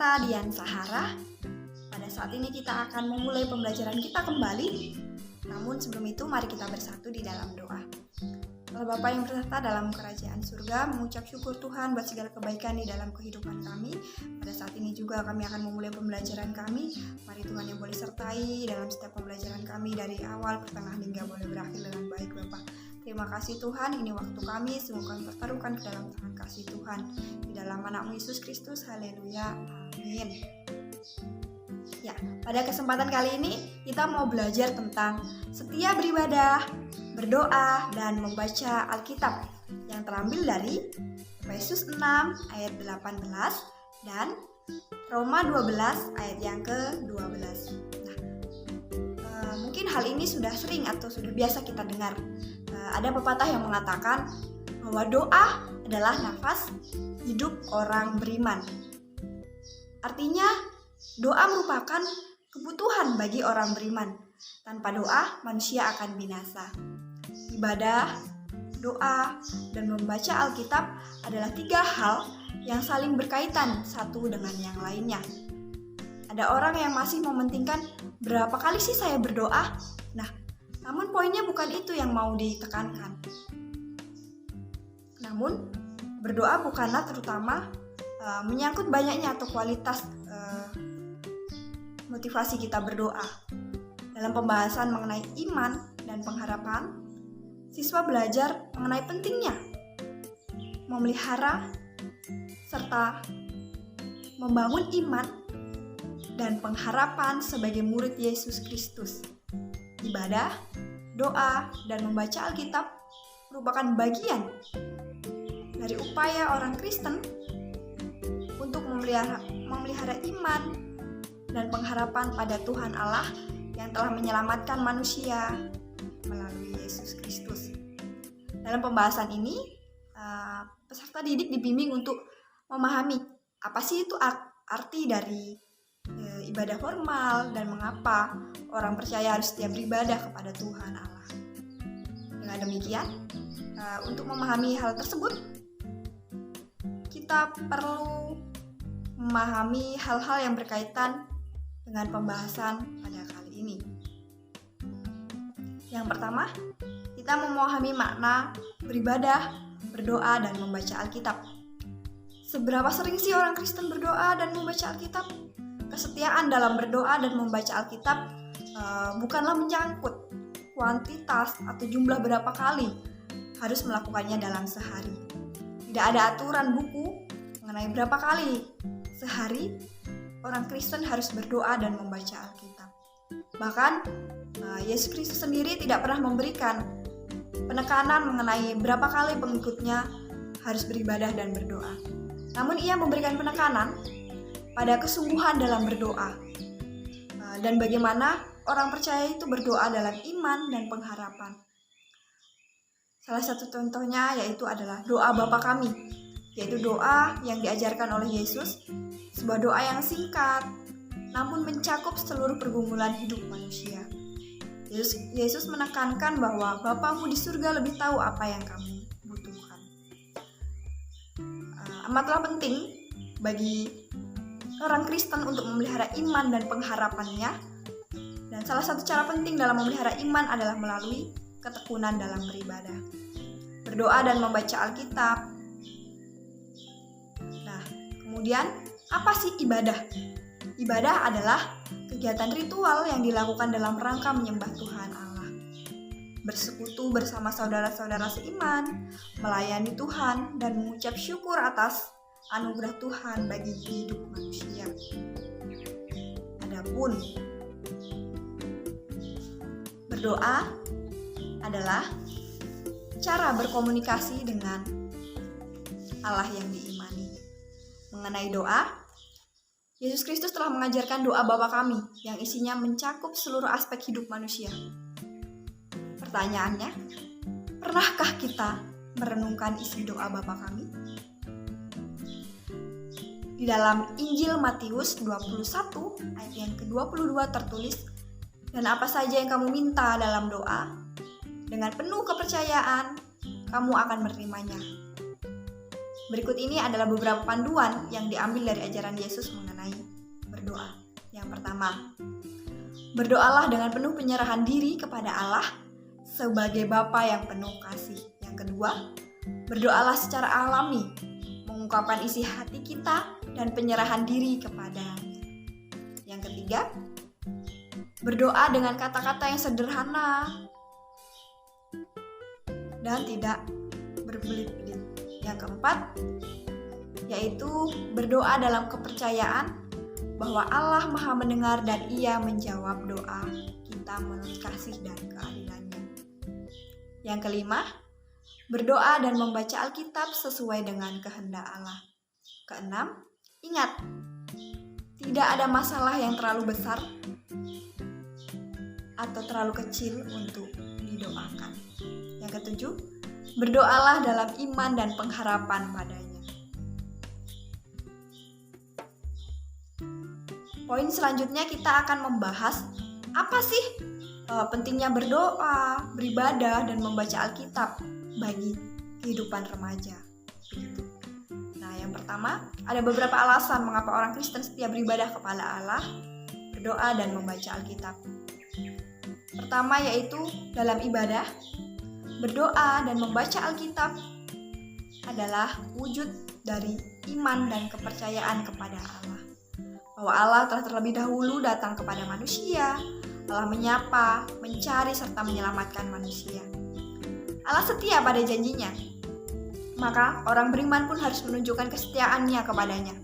Nata Dian Sahara. Pada saat ini kita akan memulai pembelajaran kita kembali. Namun sebelum itu mari kita bersatu di dalam doa. Allah Bapa yang berserta dalam kerajaan surga, mengucap syukur Tuhan buat segala kebaikan di dalam kehidupan kami. Pada saat ini juga kami akan memulai pembelajaran kami. Mari Tuhan yang boleh sertai dalam setiap pembelajaran kami dari awal, pertengahan hingga boleh berakhir dengan baik Bapa. Terima kasih Tuhan, ini waktu kami, semoga kami pertaruhkan ke dalam tangan kasih Tuhan. Di dalam nama-Mu Yesus Kristus, haleluya, amin. Ya, pada kesempatan kali ini kita mau belajar tentang setia beribadah, berdoa, dan membaca Alkitab yang terambil dari Efesus 6 ayat 18 dan Roma 12 ayat yang ke-12. Mungkin hal ini sudah sering atau sudah biasa kita dengar. Ada pepatah yang mengatakan bahwa doa adalah nafas hidup orang beriman. Artinya, doa merupakan kebutuhan bagi orang beriman. Tanpa doa, manusia akan binasa. Ibadah, doa, dan membaca Alkitab adalah 3 hal yang saling berkaitan satu dengan yang lainnya. Ada orang yang masih mementingkan berapa kali sih saya berdoa? Namun poinnya bukan itu yang mau ditekankan. Namun, berdoa bukanlah terutama menyangkut banyaknya atau kualitas motivasi kita berdoa. Dalam pembahasan mengenai iman dan pengharapan, siswa belajar mengenai pentingnya memelihara serta membangun iman dan pengharapan sebagai murid Yesus Kristus. Ibadah, doa, dan membaca Alkitab merupakan bagian dari upaya orang Kristen untuk memelihara iman dan pengharapan pada Tuhan Allah yang telah menyelamatkan manusia melalui Yesus Kristus. Dalam pembahasan ini, peserta didik dibimbing untuk memahami apa sih itu arti dari ibadah formal dan mengapa orang percaya harus setia beribadah kepada Tuhan Allah. Dengan demikian, untuk memahami hal tersebut, kita perlu memahami hal-hal yang berkaitan dengan pembahasan pada kali ini. Yang pertama, kita memahami makna beribadah, berdoa, dan membaca Alkitab. Seberapa sering sih orang Kristen berdoa dan membaca Alkitab? Kesetiaan dalam berdoa dan membaca Alkitab bukanlah menyangkut kuantitas atau jumlah berapa kali harus melakukannya dalam sehari. Tidak ada aturan buku mengenai berapa kali sehari orang Kristen harus berdoa dan membaca Alkitab. Bahkan Yesus Kristus sendiri tidak pernah memberikan penekanan mengenai berapa kali pengikutnya harus beribadah dan berdoa. Namun ia memberikan penekanan pada kesungguhan dalam berdoa dan bagaimana orang percaya itu berdoa dalam iman dan pengharapan. Salah satu contohnya yaitu adalah doa Bapa Kami, yaitu doa yang diajarkan oleh Yesus, sebuah doa yang singkat namun mencakup seluruh pergumulan hidup manusia. Yesus menekankan bahwa Bapamu di surga lebih tahu apa yang kamu butuhkan. Amatlah penting bagi orang Kristen untuk memelihara iman dan pengharapannya. Dan salah satu cara penting dalam memelihara iman adalah melalui ketekunan dalam beribadah, berdoa dan membaca Alkitab. Kemudian, apa sih ibadah? Ibadah adalah kegiatan ritual yang dilakukan dalam rangka menyembah Tuhan Allah, bersekutu bersama saudara-saudara seiman, melayani Tuhan, dan mengucap syukur atas anugerah Tuhan bagi hidup manusia. Adapun berdoa adalah cara berkomunikasi dengan Allah yang diimani. Mengenai doa, Yesus Kristus telah mengajarkan doa Bapa Kami yang isinya mencakup seluruh aspek hidup manusia. Pertanyaannya, pernahkah kita merenungkan isi doa Bapa Kami? Di dalam Injil Matius 21 ayat yang ke-22 tertulis, "Dan apa saja yang kamu minta dalam doa, dengan penuh kepercayaan, kamu akan menerimanya." Berikut ini adalah beberapa panduan yang diambil dari ajaran Yesus mengenai pertama, berdoalah dengan penuh penyerahan diri kepada Allah sebagai Bapa yang penuh kasih. Yang kedua, berdoalah secara alami, mengungkapkan isi hati kita dan penyerahan diri kepada. Yang ketiga, berdoa dengan kata-kata yang sederhana dan tidak berbelit-belit. Yang keempat, yaitu berdoa dalam kepercayaan bahwa Allah Maha mendengar dan Ia menjawab doa kita menurut kasih dan keadilannya. Yang kelima, berdoa dan membaca Alkitab sesuai dengan kehendak Allah. Keenam, ingat, tidak ada masalah yang terlalu besar atau terlalu kecil untuk didoakan. Yang ketujuh, berdoalah dalam iman dan pengharapan padanya. Poin selanjutnya kita akan membahas apa sih pentingnya berdoa, beribadah, dan membaca Alkitab bagi kehidupan remaja. Nah, yang pertama, ada beberapa alasan mengapa orang Kristen setia beribadah kepada Allah, berdoa, dan membaca Alkitab. Pertama yaitu dalam ibadah, berdoa, dan membaca Alkitab adalah wujud dari iman dan kepercayaan kepada Allah. Bahwa Allah telah terlebih dahulu datang kepada manusia, Allah menyapa, mencari, serta menyelamatkan manusia. Allah setia pada janjinya, maka orang beriman pun harus menunjukkan kesetiaannya kepadanya.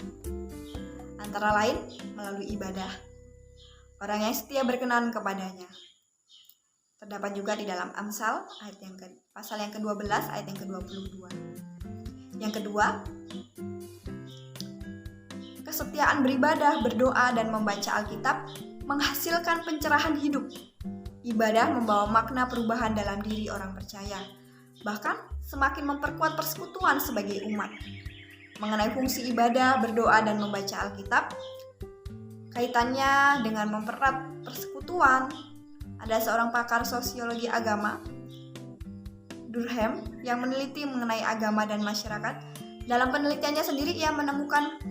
Antara lain melalui ibadah. Orang yang setia berkenan kepadanya. Terdapat juga di dalam Amsal pasal yang ke-12 ayat yang ke-22. Yang kedua, kesetiaan beribadah, berdoa, dan membaca Alkitab menghasilkan pencerahan hidup. Ibadah membawa makna perubahan dalam diri orang percaya, bahkan semakin memperkuat persekutuan sebagai umat. Mengenai fungsi ibadah, berdoa, dan membaca Alkitab, kaitannya dengan mempererat persekutuan. Ada seorang pakar sosiologi agama, Durkheim, yang meneliti mengenai agama dan masyarakat. Dalam penelitiannya sendiri, ia menemukan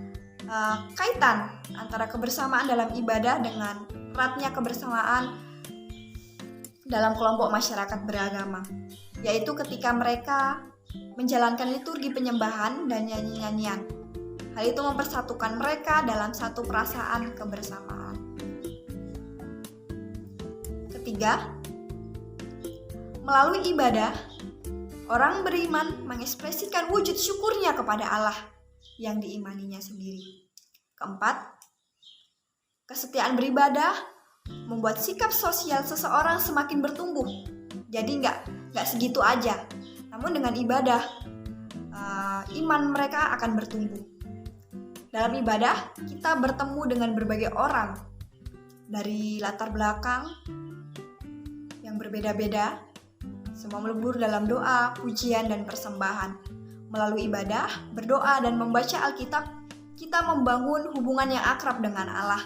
kaitan antara kebersamaan dalam ibadah dengan eratnya kebersamaan dalam kelompok masyarakat beragama, yaitu ketika mereka menjalankan liturgi penyembahan dan nyanyi-nyanyian. Hal itu mempersatukan mereka dalam satu perasaan kebersamaan. Ketiga, melalui ibadah, orang beriman mengekspresikan wujud syukurnya kepada Allah yang diimaninya sendiri. Keempat, kesetiaan beribadah membuat sikap sosial seseorang semakin bertumbuh. Jadi nggak segitu aja. Namun dengan ibadah, iman mereka akan bertumbuh. Dalam ibadah, kita bertemu dengan berbagai orang dari latar belakang yang berbeda-beda. Semua melebur dalam doa, pujian, dan persembahan. Melalui ibadah, berdoa, dan membaca Alkitab, kita membangun hubungan yang akrab dengan Allah,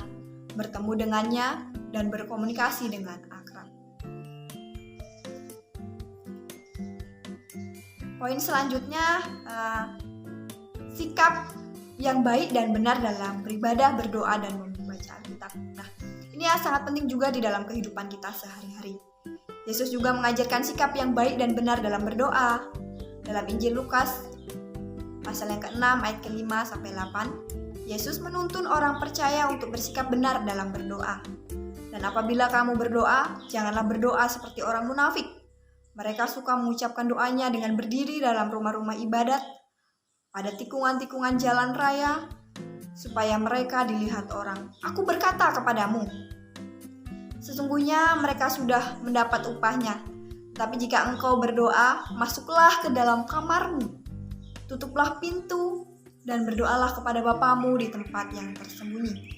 bertemu dengannya, dan berkomunikasi dengan akrab. Poin selanjutnya, sikap yang baik dan benar dalam beribadah, berdoa, dan membaca Alkitab. Nah, ini sangat penting juga di dalam kehidupan kita sehari-hari. Yesus juga mengajarkan sikap yang baik dan benar dalam berdoa. Dalam Injil Lukas, pasal yang ke-6 ayat ke-5 sampai 8, Yesus menuntun orang percaya untuk bersikap benar dalam berdoa. Dan apabila kamu berdoa, janganlah berdoa seperti orang munafik. Mereka suka mengucapkan doanya dengan berdiri dalam rumah-rumah ibadat, pada tikungan-tikungan jalan raya, supaya mereka dilihat orang. Aku berkata kepadamu, sesungguhnya mereka sudah mendapat upahnya. Tapi jika engkau berdoa, masuklah ke dalam kamarmu, tutuplah pintu, dan berdoalah kepada Bapamu di tempat yang tersembunyi.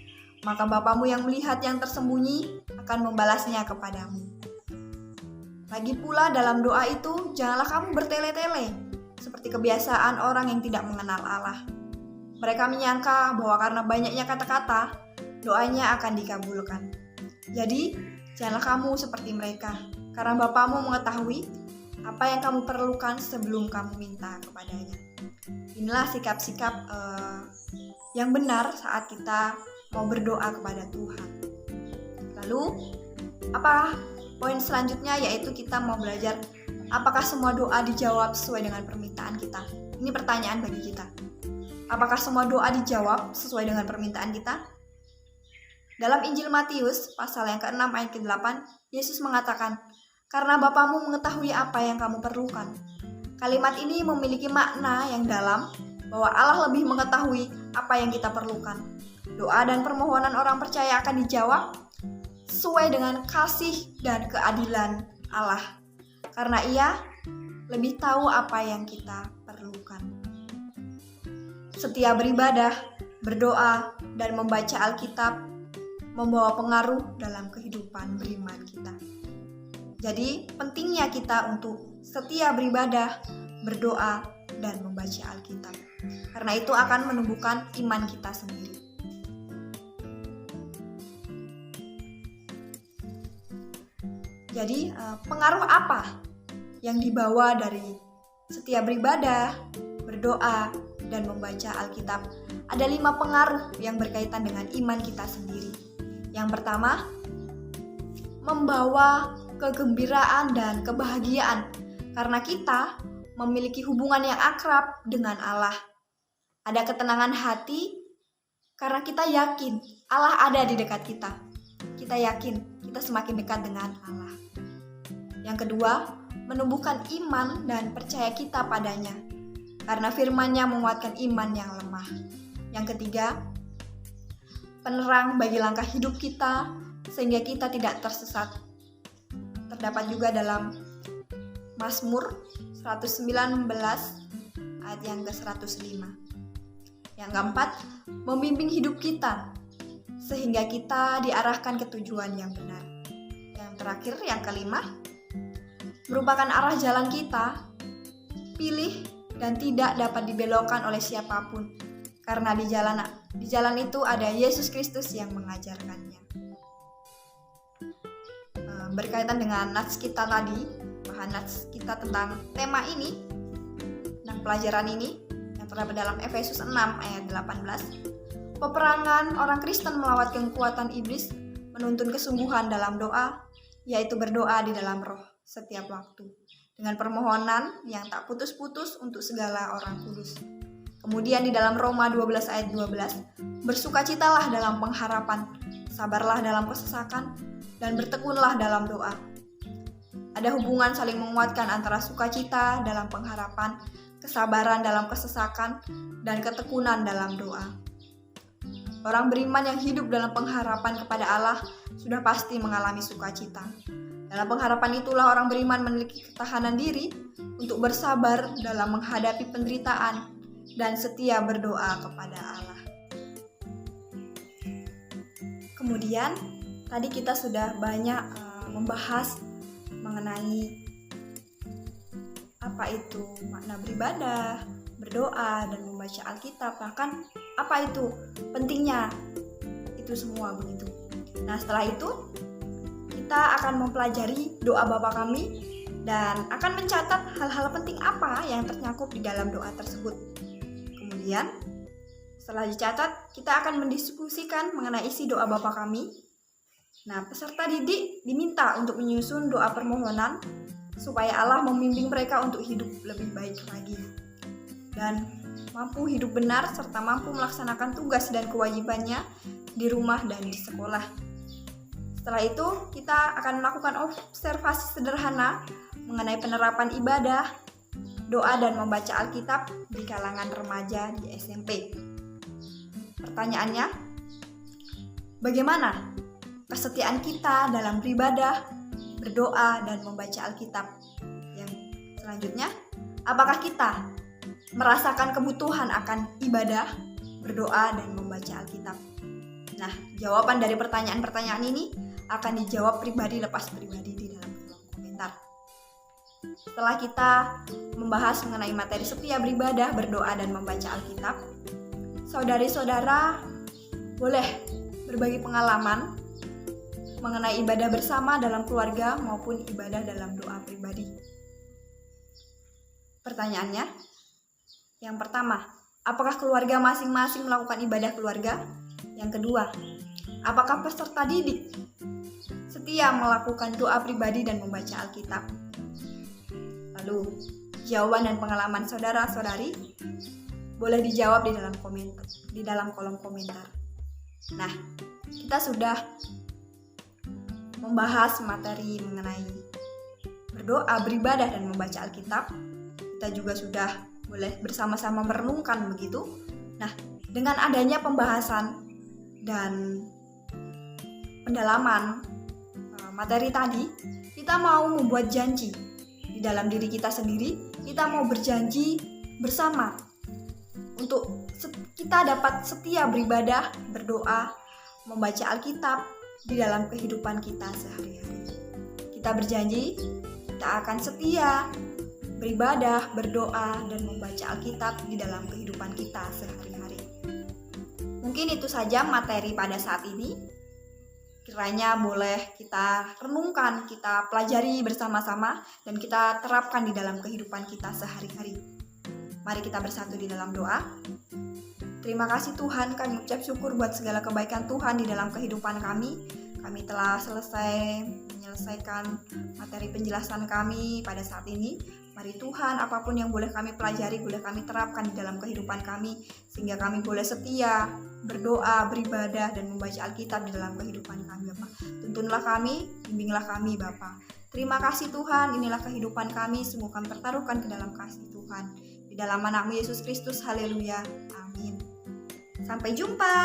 Maka Bapamu yang melihat yang tersembunyi akan membalasnya kepadamu. Lagi pula dalam doa itu, janganlah kamu bertele-tele, seperti kebiasaan orang yang tidak mengenal Allah. Mereka menyangka bahwa karena banyaknya kata-kata, doanya akan dikabulkan. Jadi, janganlah kamu seperti mereka, karena Bapamu mengetahui apa yang kamu perlukan sebelum kamu minta kepadanya. Inilah sikap-sikap yang benar saat kita mau berdoa kepada Tuhan. Lalu, apa poin selanjutnya yaitu kita mau belajar apakah semua doa dijawab sesuai dengan permintaan kita. Ini pertanyaan bagi kita. Apakah semua doa dijawab sesuai dengan permintaan kita? Dalam Injil Matius, pasal yang ke-6 ayat ke-8, Yesus mengatakan, "Karena Bapamu mengetahui apa yang kamu perlukan." Kalimat ini memiliki makna yang dalam bahwa Allah lebih mengetahui apa yang kita perlukan. Doa dan permohonan orang percaya akan dijawab sesuai dengan kasih dan keadilan Allah, karena Ia lebih tahu apa yang kita perlukan. Setiap beribadah, berdoa, dan membaca Alkitab membawa pengaruh dalam kehidupan beriman kita. Jadi, pentingnya kita untuk setia beribadah, berdoa, dan membaca Alkitab. Karena itu akan menumbuhkan iman kita sendiri. Jadi, pengaruh apa yang dibawa dari setiap beribadah, berdoa, dan membaca Alkitab? Ada 5 pengaruh yang berkaitan dengan iman kita sendiri. Yang pertama, membawa kegembiraan dan kebahagiaan karena kita memiliki hubungan yang akrab dengan Allah. Ada ketenangan hati karena kita yakin Allah ada di dekat kita. Kita yakin kita semakin dekat dengan Allah. Yang kedua, menumbuhkan iman dan percaya kita padanya, karena firman-Nya menguatkan iman yang lemah. Yang ketiga, penerang bagi langkah hidup kita, sehingga kita tidak tersesat. Terdapat juga dalam Mazmur 119 ayat yang ke-105. Yang keempat, membimbing hidup kita, sehingga kita diarahkan ke tujuan yang benar. Yang terakhir, yang kelima, merupakan arah jalan kita, pilih dan tidak dapat dibelokkan oleh siapapun, karena di jalan itu ada Yesus Kristus yang mengajarkannya. Berkaitan dengan nats kita tadi, bahan nats kita tentang tema ini, tentang pelajaran ini, yang terdapat dalam Efesus 6 ayat 18, peperangan orang Kristen melawan kekuatan iblis menuntun kesungguhan dalam doa, yaitu berdoa di dalam roh setiap waktu, dengan permohonan yang tak putus-putus untuk segala orang kudus. Kemudian di dalam Roma 12 ayat 12, bersukacitalah dalam pengharapan, sabarlah dalam kesesakan, dan bertekunlah dalam doa. Ada hubungan saling menguatkan antara sukacita dalam pengharapan, kesabaran dalam kesesakan, dan ketekunan dalam doa. Orang beriman yang hidup dalam pengharapan kepada Allah sudah pasti mengalami sukacita. Dalam pengharapan itulah orang beriman memiliki ketahanan diri untuk bersabar dalam menghadapi penderitaan dan setia berdoa kepada Allah. Kemudian, tadi kita sudah banyak membahas mengenai apa itu makna beribadah, berdoa, dan membaca Alkitab. Bahkan apa itu pentingnya itu semua begitu. Nah, setelah itu kita akan mempelajari doa Bapa Kami dan akan mencatat hal-hal penting apa yang tercakup di dalam doa tersebut. Kemudian, setelah dicatat, kita akan mendiskusikan mengenai isi doa Bapa Kami. Nah, peserta didik diminta untuk menyusun doa permohonan supaya Allah membimbing mereka untuk hidup lebih baik lagi dan mampu hidup benar serta mampu melaksanakan tugas dan kewajibannya di rumah dan di sekolah. Setelah itu, kita akan melakukan observasi sederhana mengenai penerapan ibadah, doa, dan membaca Alkitab di kalangan remaja di SMP. Pertanyaannya, bagaimana kesetiaan kita dalam beribadah, berdoa, dan membaca Alkitab? Yang selanjutnya, apakah kita merasakan kebutuhan akan ibadah, berdoa, dan membaca Alkitab? Nah, jawaban dari pertanyaan-pertanyaan ini akan dijawab pribadi lepas pribadi di dalam kolom komentar. Setelah kita membahas mengenai materi setia beribadah, berdoa, dan membaca Alkitab, saudari-saudara boleh berbagi pengalaman mengenai ibadah bersama dalam keluarga maupun ibadah dalam doa pribadi. Pertanyaannya, yang pertama, apakah keluarga masing-masing melakukan ibadah keluarga? Yang kedua, apakah peserta didik setia melakukan doa pribadi dan membaca Alkitab? Lalu, jawaban dan pengalaman saudara-saudari boleh dijawab di dalam kolom komentar. Nah, kita sudah membahas materi mengenai berdoa, beribadah, dan membaca Alkitab. Kita juga sudah boleh bersama-sama merenungkan begitu. Nah, dengan adanya pembahasan dan pendalaman materi tadi, kita mau membuat janji di dalam diri kita sendiri. Kita mau berjanji bersama untuk kita dapat setia beribadah, berdoa, membaca Alkitab di dalam kehidupan kita sehari-hari. Kita berjanji kita akan setia beribadah, berdoa, dan membaca Alkitab di dalam kehidupan kita sehari-hari. Mungkin itu saja materi pada saat ini. Kiranya boleh kita renungkan, kita pelajari bersama-sama, dan kita terapkan di dalam kehidupan kita sehari-hari. Mari kita bersatu di dalam doa. Terima kasih Tuhan, kami ucap syukur buat segala kebaikan Tuhan di dalam kehidupan kami. Kami telah menyelesaikan materi penjelasan kami pada saat ini. Mari Tuhan, apapun yang boleh kami pelajari, boleh kami terapkan di dalam kehidupan kami, sehingga kami boleh setia, berdoa, beribadah, dan membaca Alkitab di dalam kehidupan kami, Bapa. Tuntunlah kami, bimbinglah kami, Bapa. Terima kasih Tuhan, inilah kehidupan kami, semua kami pertaruhkan ke dalam kasih Tuhan. Di dalam nama Yesus Kristus, haleluya, amin. Sampai jumpa.